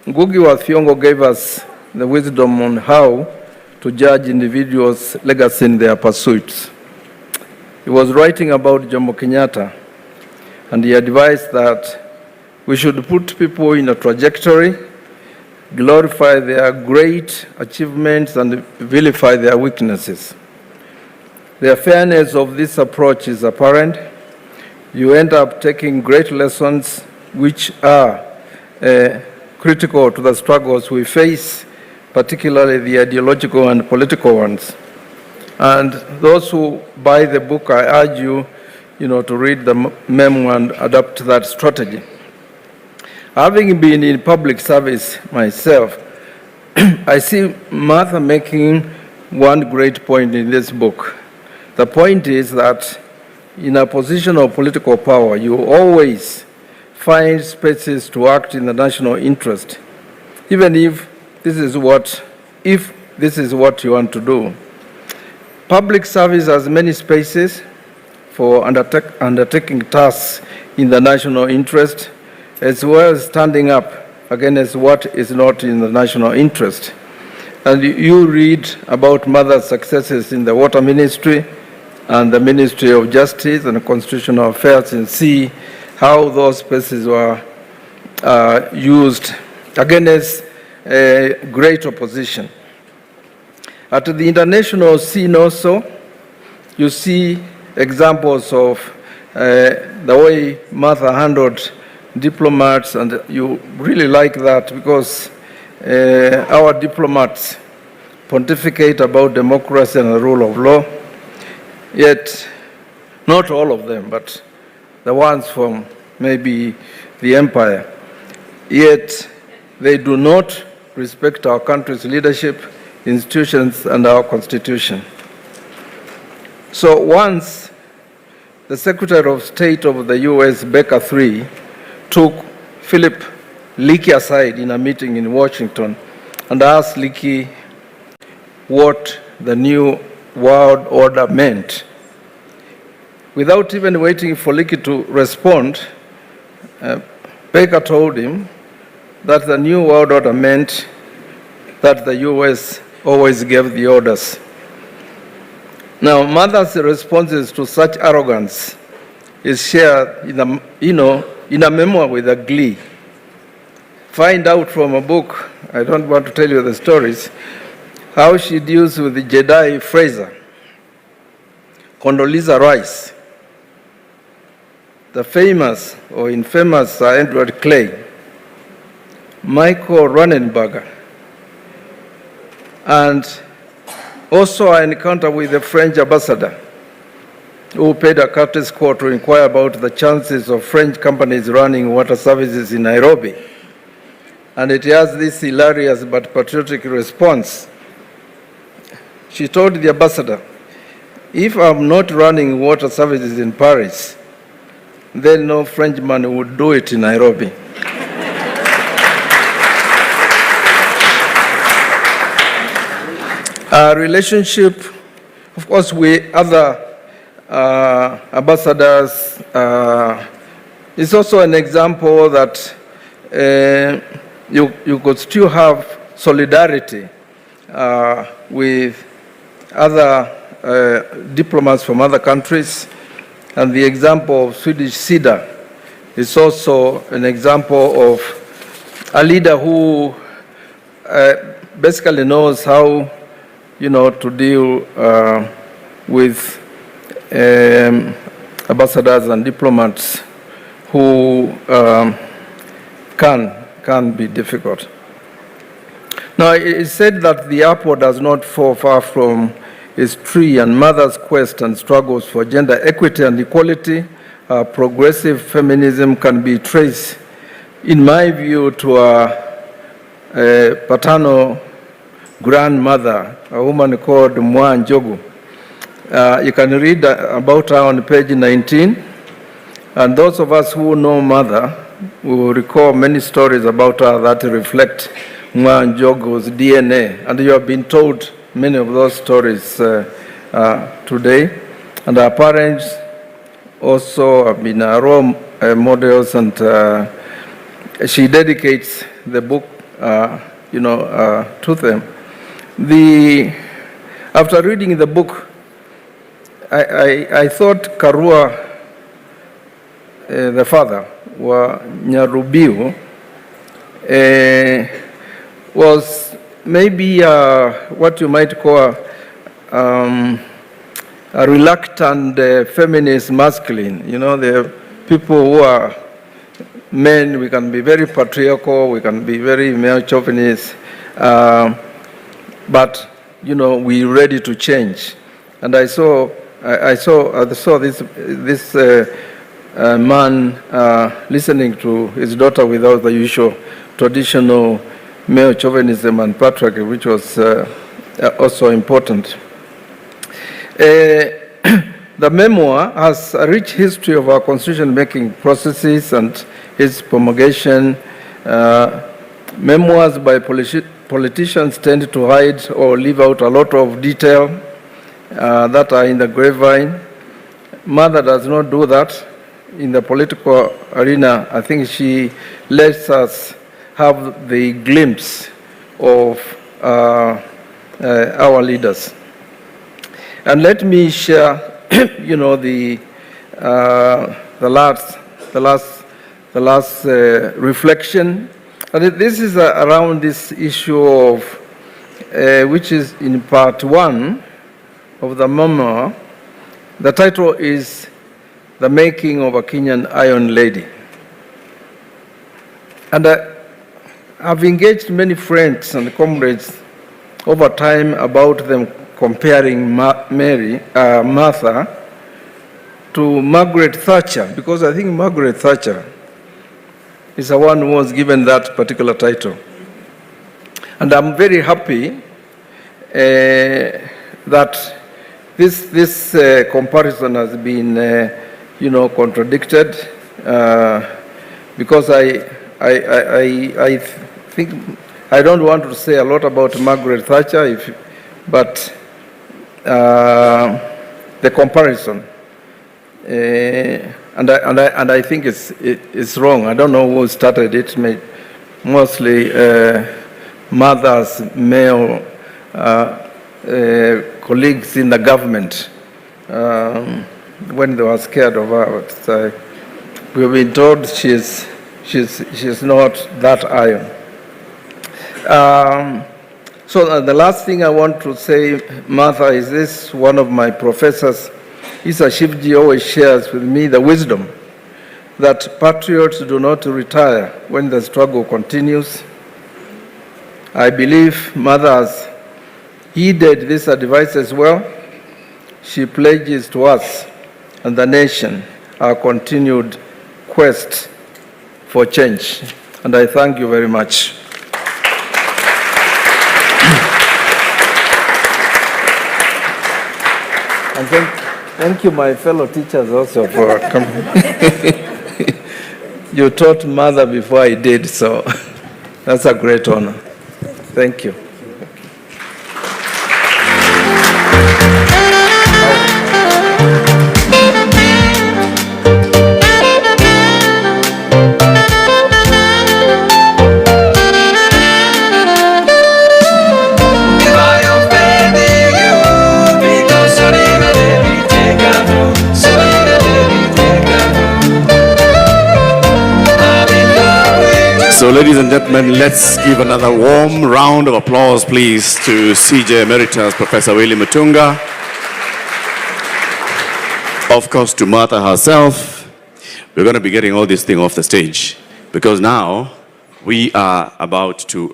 Ngugi wa Thiong'o gave us the wisdom on how to judge individuals' legacy in their pursuits. He was writing about Jomo Kenyatta, and he advised that we should put people in a trajectory, glorify their great achievements, and vilify their weaknesses. The fairness of this approach is apparent. You end up taking great lessons which are critical to the struggles we face, particularly the ideological and political ones. And those who buy the book, I urge you, to read the memo and adapt that strategy. Having been in public service myself, I see Martha making one great point in this book. The point is that in a position of political power, you always find spaces to act in the national interest, even if this is what you want to do. Public service has many spaces for undertaking tasks in the national interest, as well as standing up against what is not in the national interest. And you read about Martha's successes in the water ministry and the Ministry of Justice and Constitutional Affairs, and see how those spaces were used against great opposition. At the international scene also, you see examples of the way Martha handled diplomats, and you really like that because our diplomats pontificate about democracy and the rule of law, yet not all of them, but the ones from maybe the empire, yet they do not respect our country's leadership, institutions, and our constitution. So once the Secretary of State of the US, Baker III, took Philip Leakey aside in a meeting in Washington and asked Leakey what the new world order meant. Without even waiting for Leakey to respond, Baker told him that the new world order meant that the US always gave the orders. Now, Martha's responses to such arrogance is shared in a memoir with a glee. Find out from a book, I don't want to tell you the stories, how she deals with the Jedi Fraser, Condoleezza Rice, the famous or infamous Sir Edward Clay, Michael Ronenberger, and also an encounter with the French ambassador who paid a courteous call to inquire about the chances of French companies running water services in Nairobi. And it has this hilarious but patriotic response. She told the ambassador, "If I'm not running water services in Paris, then no Frenchman would do it in Nairobi." Our relationship, of course, with other ambassadors is also an example that you could still have solidarity with other diplomats from other countries. And the example of Swedish Sida is also an example of a leader who basically knows how to deal with ambassadors and diplomats who can be difficult. Now, it's said that the apple does not fall far from its tree, and Martha's quest and struggles for gender equity and equality, progressive feminism, can be traced, in my view, to a paternal grandmother, a woman called Mwa Njogu. You can read about her on page 19, and those of us who know Martha will recall many stories about her that reflect Mwa Njogu's DNA, and you have been told many of those stories today. And our parents also have been our role models, and she dedicates the book to them. After reading the book, I thought Karua, the father, Nyarubiu, was maybe what you might call a reluctant feminist masculine. You know, the people who are men, we can be very patriarchal, we can be very male chauvinist, but we're ready to change. And I saw this man listening to his daughter without the usual traditional male chauvinism and patriarchy, which was also important. The memoir has a rich history of our constitution-making processes and its promulgation. Memoirs by politicians tend to hide or leave out a lot of detail that are in the grapevine. Mother does not do that in the political arena. I think she lets us have the glimpse of our leaders. And let me share, the last reflection. And this is around this issue of, which is in part 1 of the memoir. The title is The Making of a Kenyan Iron Lady. And I've engaged many friends and comrades over time about them comparing Martha to Margaret Thatcher, because I think Margaret Thatcher is the one who was given that particular title. And I'm very happy that this comparison has been, contradicted, because I think I don't want to say a lot about Margaret Thatcher, but the comparison, and I think it's wrong. I don't know who started it. Mostly mothers, male colleagues in the government, when they were scared of her. We've been told she's not that iron. So the last thing I want to say, Martha, is this: one of my professors, Isa Shivji, always shares with me the wisdom that patriots do not retire when the struggle continues. I believe Martha has heeded this advice as well. She pledges to us and the nation our continued quest for change. And I thank you very much. And thank you, my fellow teachers, also for coming. You taught Mother before I did, so that's a great honor. Thank you. So, ladies and gentlemen, let's give another warm round of applause, please, to CJ Emeritus Professor Willy Mutunga. Of course, to Martha herself. We're going to be getting all this thing off the stage, because now we are about to